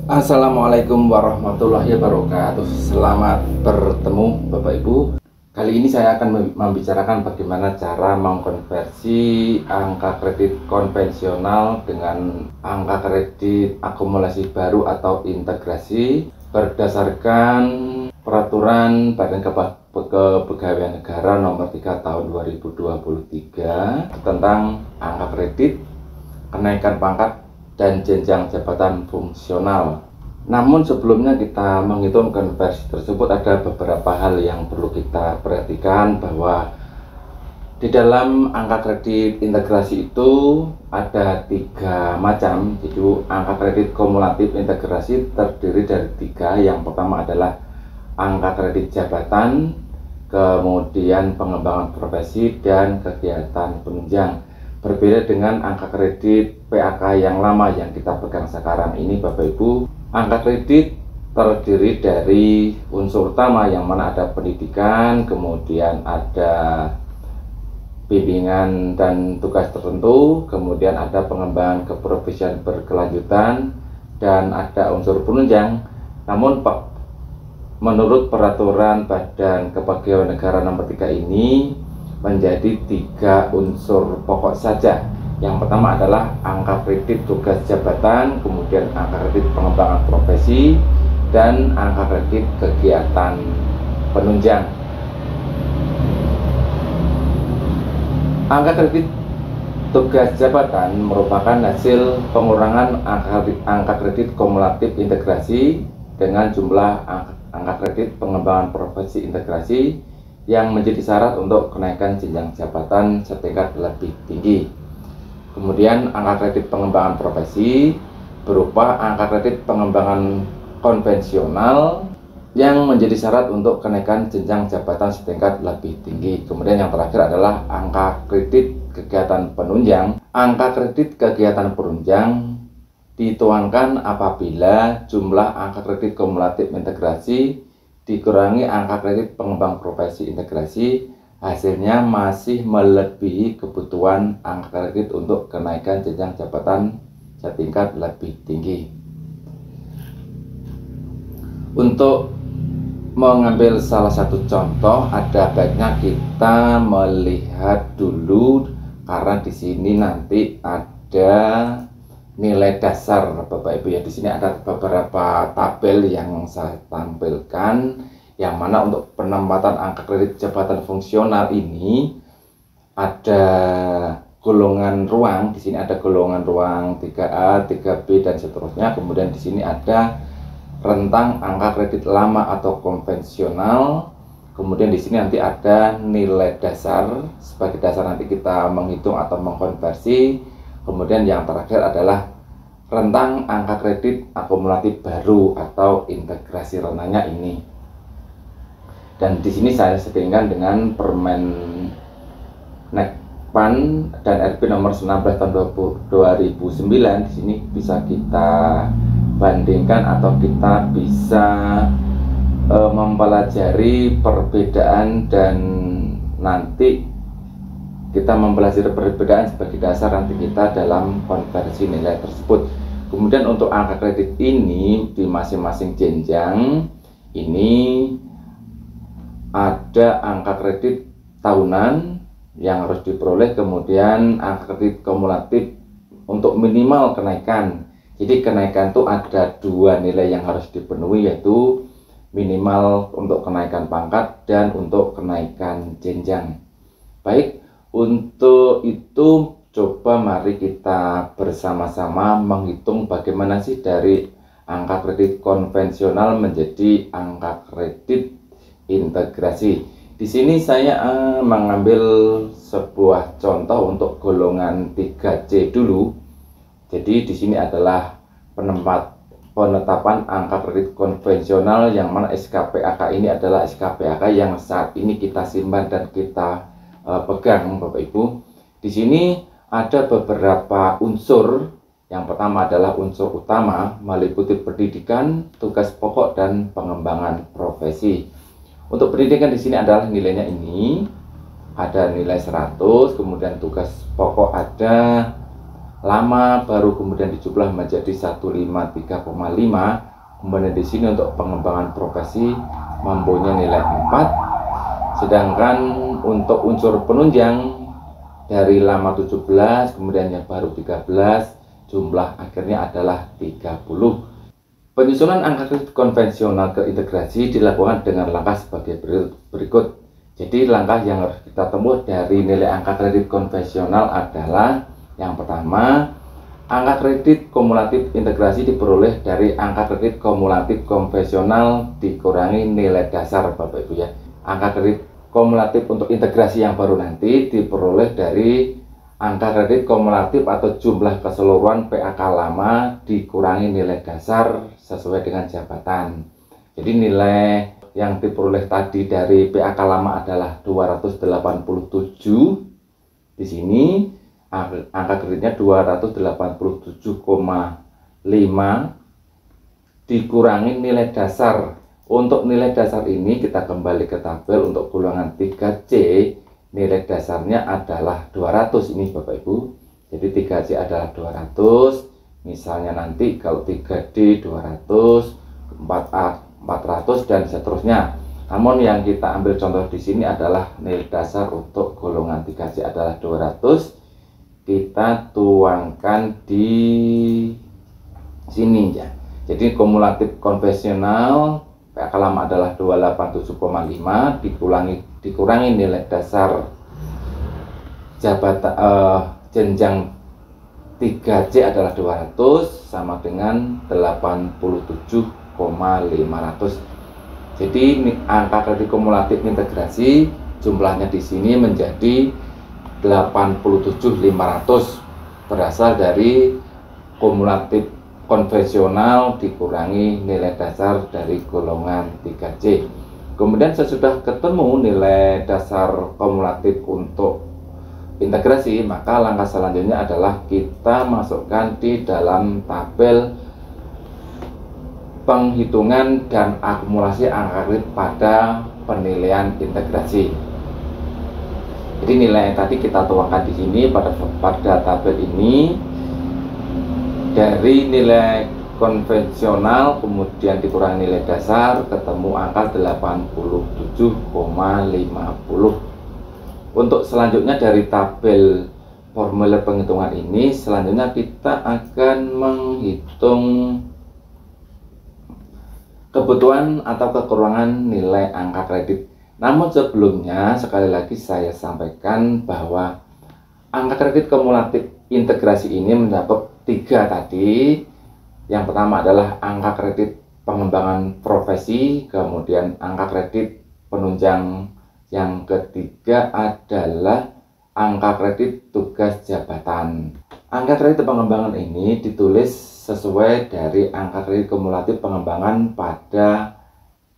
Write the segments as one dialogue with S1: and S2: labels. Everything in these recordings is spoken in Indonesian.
S1: Assalamualaikum warahmatullahi wabarakatuh. Selamat bertemu Bapak Ibu. Kali ini saya akan membicarakan bagaimana cara mengkonversi angka kredit konvensional dengan angka kredit akumulasi baru atau integrasi berdasarkan Peraturan Badan Kepegawaian Negara Nomor 3 Tahun 2023 tentang angka kredit, kenaikan pangkat dan jenjang jabatan fungsional. Namun sebelumnya kita menghitung konversi tersebut, ada beberapa hal yang perlu kita perhatikan, bahwa di dalam angka kredit integrasi itu ada 3 macam. Jadi angka kredit kumulatif integrasi terdiri dari 3. Yang pertama adalah angka kredit jabatan, kemudian pengembangan profesi, dan kegiatan penunjang. Berbeda dengan angka kredit PAK yang lama yang kita pegang sekarang ini Bapak Ibu. Angka kredit terdiri dari unsur utama yang mana ada pendidikan, kemudian ada bimbingan dan tugas tertentu, kemudian ada pengembangan keprofesian berkelanjutan, dan ada unsur penunjang. Namun menurut Peraturan Badan Kepegawaian Negara Nomor 3 ini menjadi 3 unsur pokok saja. Yang pertama adalah angka kredit tugas jabatan, kemudian angka kredit pengembangan profesi, dan angka kredit kegiatan penunjang. Angka kredit tugas jabatan merupakan hasil pengurangan angka kredit kumulatif integrasi dengan jumlah angka kredit pengembangan profesi integrasi yang menjadi syarat untuk kenaikan jenjang jabatan setingkat lebih tinggi. Kemudian angka kredit pengembangan profesi berupa angka kredit pengembangan konvensional yang menjadi syarat untuk kenaikan jenjang jabatan setingkat lebih tinggi. Kemudian yang terakhir adalah angka kredit kegiatan penunjang. Angka kredit kegiatan penunjang dituangkan apabila jumlah angka kredit kumulatif integrasi dikurangi angka kredit pengembang profesi integrasi, hasilnya masih melebihi kebutuhan angka kredit untuk kenaikan jenjang jabatan setingkat lebih tinggi. Untuk mengambil salah satu contoh, ada baiknya kita melihat dulu, karena di sini nanti ada nilai dasar Bapak Ibu ya. Di sini ada beberapa tabel yang saya tampilkan, yang mana untuk penempatan angka kredit jabatan fungsional ini ada golongan ruang. Di sini ada golongan ruang 3A, 3B, dan seterusnya. Kemudian di sini ada rentang angka kredit lama atau konvensional. Kemudian di sini nanti ada nilai dasar sebagai dasar nanti kita menghitung atau mengkonversi. Kemudian yang terakhir adalah rentang angka kredit akumulatif baru atau integrasi rentangnya ini. Dan di sini saya settingkan dengan Permenpan dan RP nomor 19 tahun 2009. Di sini bisa kita bandingkan atau kita bisa mempelajari perbedaan, dan nanti kita mempelajari perbedaan sebagai dasar nanti kita dalam konversi nilai tersebut. Kemudian untuk angka kredit ini di masing-masing jenjang ini ada angka kredit tahunan yang harus diperoleh, kemudian angka kredit kumulatif untuk minimal kenaikan. Jadi kenaikan itu ada 2 nilai yang harus dipenuhi, yaitu minimal untuk kenaikan pangkat dan untuk kenaikan jenjang. Baik, untuk itu coba mari kita bersama-sama menghitung bagaimana sih dari angka kredit konvensional menjadi angka kredit integrasi. Di sini saya mengambil sebuah contoh untuk golongan 3C dulu. Jadi di sini adalah penetapan angka kredit konvensional, yang mana SKPAK ini adalah SKPAK yang saat ini kita simpan dan kita pegang Bapak Ibu. Di sini ada beberapa unsur. Yang pertama adalah unsur utama meliputi pendidikan, tugas pokok, dan pengembangan profesi. Untuk pendidikan di sini adalah nilainya ini ada nilai 100, kemudian tugas pokok ada lama, baru kemudian dijumlah menjadi 153,5. Kemudian di sini untuk pengembangan profesi mempunyai nilai 4. Sedangkan untuk unsur penunjang dari lama 17, kemudian yang baru 13, jumlah akhirnya adalah 30. Penyusunan angka kredit konvensional ke integrasi dilakukan dengan langkah sebagai berikut. Jadi langkah yang harus kita tempuh dari nilai angka kredit konvensional adalah yang pertama, angka kredit kumulatif integrasi diperoleh dari angka kredit kumulatif konvensional dikurangi nilai dasar, Bapak Ibu ya. Angka kredit kumulatif untuk integrasi yang baru nanti diperoleh dari angka kredit kumulatif atau jumlah keseluruhan PAK lama dikurangi nilai dasar sesuai dengan jabatan. Jadi nilai yang diperoleh tadi dari PAK lama adalah 287. Di sini angka kreditnya 287,5 dikurangi nilai dasar. Untuk nilai dasar ini kita kembali ke tabel. Untuk golongan 3C nilai dasarnya adalah 200 ini Bapak Ibu. Jadi 3C adalah 200. Misalnya nanti kalau 3D 200, 4A 400 dan seterusnya. Namun yang kita ambil contoh di sini adalah nilai dasar untuk golongan 3C adalah 200. Kita tuangkan di sini ya. Jadi kumulatif konvensional PAK lama adalah 287,5 dikurangi nilai dasar jabatan jenjang 3C adalah 200 sama dengan 87,500. Jadi angka kredit kumulatif integrasi jumlahnya di sini menjadi 87.500 berasal dari kumulatif konvensional dikurangi nilai dasar dari golongan 3C. Kemudian sesudah ketemu nilai dasar kumulatif untuk integrasi, maka langkah selanjutnya adalah kita masukkan di dalam tabel penghitungan dan akumulasi angka kredit pada penilaian integrasi. Jadi nilai yang tadi kita tuangkan di sini pada tabel ini. Dari nilai konvensional kemudian dikurangi nilai dasar, ketemu angka 87,50. Untuk selanjutnya dari tabel formulir penghitungan ini, selanjutnya kita akan menghitung kebutuhan atau kekurangan nilai angka kredit. Namun sebelumnya sekali lagi saya sampaikan bahwa angka kredit kumulatif integrasi ini mencakup 3 tadi. Yang pertama adalah angka kredit pengembangan profesi, kemudian angka kredit penunjang, yang ketiga adalah angka kredit tugas jabatan. Angka kredit pengembangan ini ditulis sesuai dari angka kredit kumulatif pengembangan pada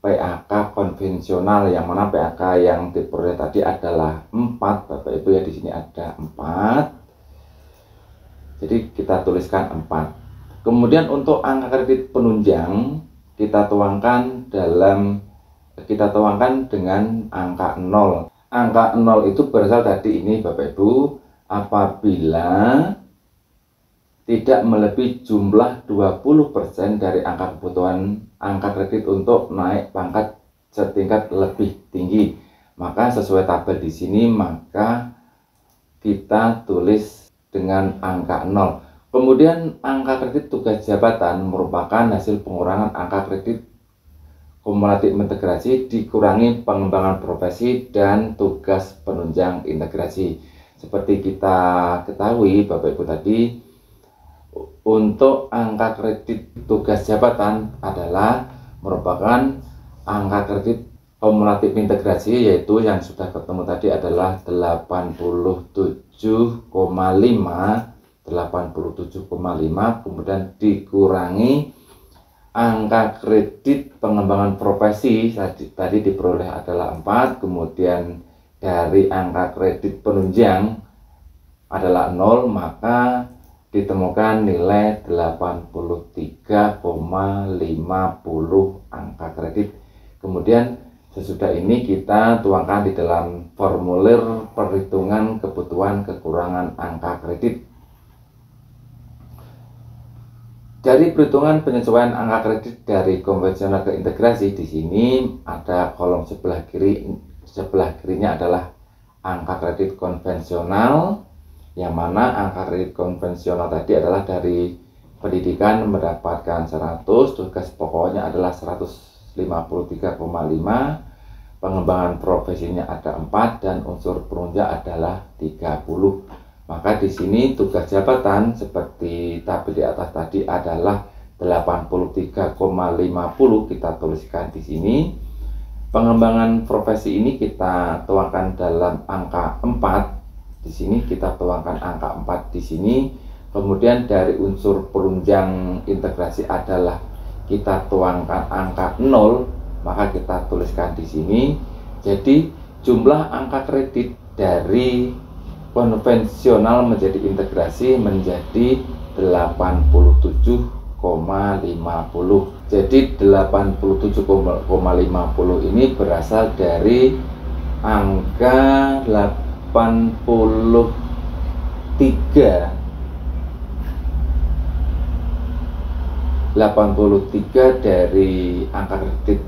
S1: PAK konvensional, yang mana PAK yang diperoleh tadi adalah 4 Bapak Ibu ya. Di sini ada 4. Jadi kita tuliskan 4. Kemudian untuk angka kredit penunjang kita tuangkan dengan angka 0. Angka 0 itu berasal tadi ini Bapak Ibu, apabila tidak melebihi jumlah 20% dari angka kebutuhan angka kredit untuk naik pangkat setingkat lebih tinggi. Maka sesuai tabel di sini, maka kita tulis dengan angka 0. Kemudian angka kredit tugas jabatan merupakan hasil pengurangan angka kredit kumulatif integrasi dikurangi pengembangan profesi dan tugas penunjang integrasi. Seperti kita ketahui Bapak Ibu tadi, untuk angka kredit tugas jabatan adalah merupakan angka kredit kumulatif integrasi, yaitu yang sudah ketemu tadi adalah 87,5, kemudian dikurangi angka kredit pengembangan profesi tadi diperoleh adalah 4, kemudian dari angka kredit penunjang adalah 0, maka ditemukan nilai 83,50 angka kredit. Kemudian sesudah ini kita tuangkan di dalam formulir perhitungan kebutuhan kekurangan angka kredit. Dari perhitungan penyesuaian angka kredit dari konvensional ke integrasi, di sini ada kolom sebelah kirinya adalah angka kredit konvensional, yang mana angka kredit konvensional tadi adalah dari pendidikan mendapatkan 100, tugas pokoknya adalah 153,5, pengembangan profesinya ada 4, dan unsur penunjang adalah 30. Maka di sini tugas jabatan seperti tabel di atas tadi adalah 83,50, kita tuliskan di sini. Pengembangan profesi ini kita tuangkan dalam angka 4. Di sini kita tuangkan angka 4 di sini. Kemudian dari unsur penunjang integrasi adalah kita tuangkan angka 0, maka kita tuliskan di sini. Jadi jumlah angka kredit dari konvensional menjadi integrasi menjadi 87,50. Jadi 87,50 ini berasal dari angka 83 dari angka kredit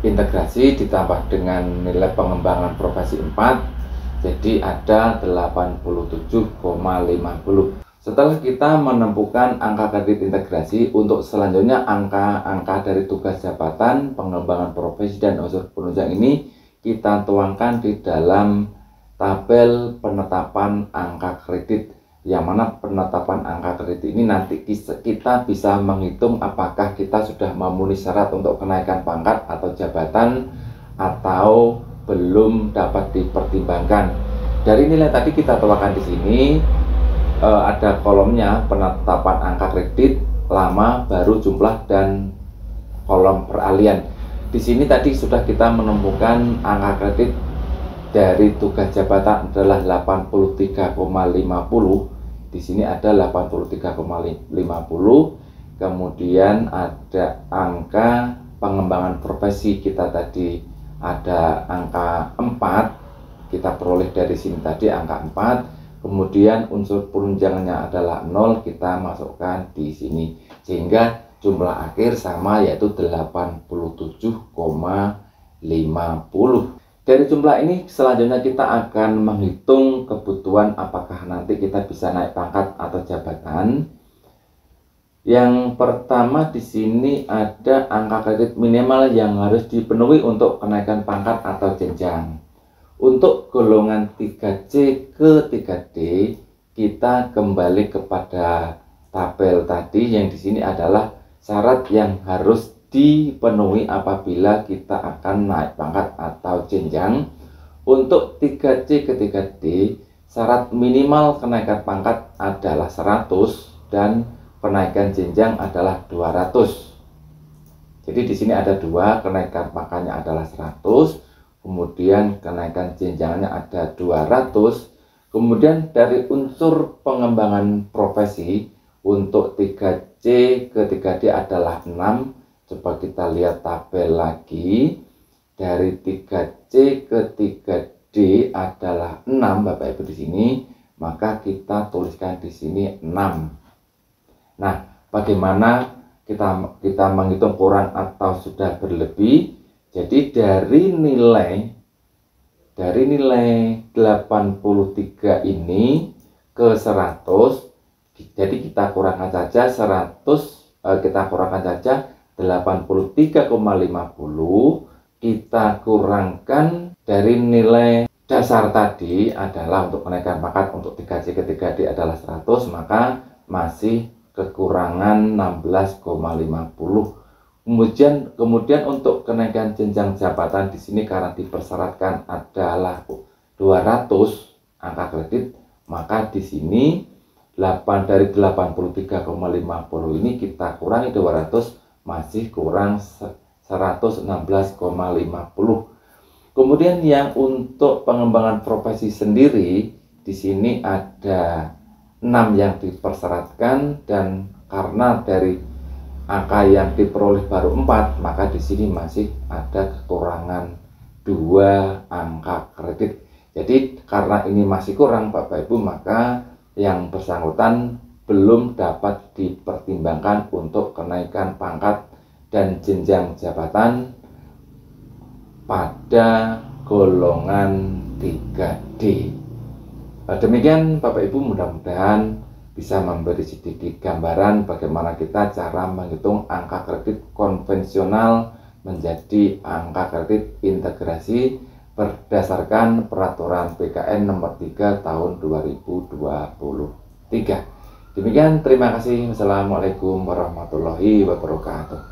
S1: integrasi ditambah dengan nilai pengembangan profesi 4, jadi ada 87,50. Setelah kita menemukan angka kredit integrasi, untuk selanjutnya angka-angka dari tugas jabatan, pengembangan profesi, dan unsur penunjang ini kita tuangkan di dalam tabel penetapan angka kredit, yang mana penetapan angka kredit ini nanti kita bisa menghitung apakah kita sudah memenuhi syarat untuk kenaikan pangkat atau jabatan atau belum dapat dipertimbangkan. Dari nilai tadi kita tuangkan di sini, ada kolomnya penetapan angka kredit, lama, baru, jumlah, dan kolom peralihan. Di sini tadi sudah kita menemukan angka kredit dari tugas jabatan adalah 83,50. Di sini ada 83,50. Kemudian ada angka pengembangan profesi kita tadi ada angka 4, kita peroleh dari sini tadi angka 4. Kemudian unsur penunjangannya adalah 0, kita masukkan di sini, sehingga jumlah akhir sama, yaitu 87,50. Dari jumlah ini selanjutnya kita akan menghitung kebutuhan apakah nanti kita bisa naik pangkat atau jabatan. Yang pertama di sini ada angka kredit minimal yang harus dipenuhi untuk kenaikan pangkat atau jenjang. Untuk golongan 3C ke 3D, kita kembali kepada tabel tadi yang di sini adalah syarat yang harus dipenuhi apabila kita akan naik pangkat atau jenjang. Untuk 3C ke 3D, syarat minimal kenaikan pangkat adalah 100 dan kenaikan jenjang adalah 200. Jadi di sini ada dua, kenaikan pangkatnya adalah 100, kemudian kenaikan jenjangnya ada 200. Kemudian dari unsur pengembangan profesi untuk 3C ke 3D adalah 6. Coba kita lihat tabel lagi. Dari 3C ke 3D adalah 6, Bapak Ibu di sini, maka kita tuliskan di sini 6. Nah, bagaimana kita menghitung kurang atau sudah berlebih? Jadi dari nilai 83 ini ke 100, jadi kita kurangkan saja 83,50, kita kurangkan dari nilai dasar tadi adalah untuk kenaikan pangkat untuk 3C ke 3D adalah 100, maka masih kekurangan 16,50. Kemudian untuk kenaikan jenjang jabatan di sini karena dipersyaratkan adalah 200 angka kredit, maka di sini dari 83,50 ini kita kurangi 200, masih kurang 116,50. Kemudian yang untuk pengembangan profesi sendiri di sini ada 6 yang dipersyaratkan, dan karena dari angka yang diperoleh baru 4, maka di sini masih ada kekurangan 2 angka kredit. Jadi karena ini masih kurang Bapak Ibu, maka yang bersangkutan belum dapat dipertimbangkan untuk kenaikan pangkat dan jenjang jabatan pada golongan 3D. Demikian Bapak Ibu, mudah-mudahan bisa memberi sedikit gambaran bagaimana kita cara menghitung angka kredit konvensional menjadi angka kredit integrasi berdasarkan peraturan PKN nomor 3 tahun 2023. Demikian, terima kasih. Wassalamualaikum warahmatullahi wabarakatuh.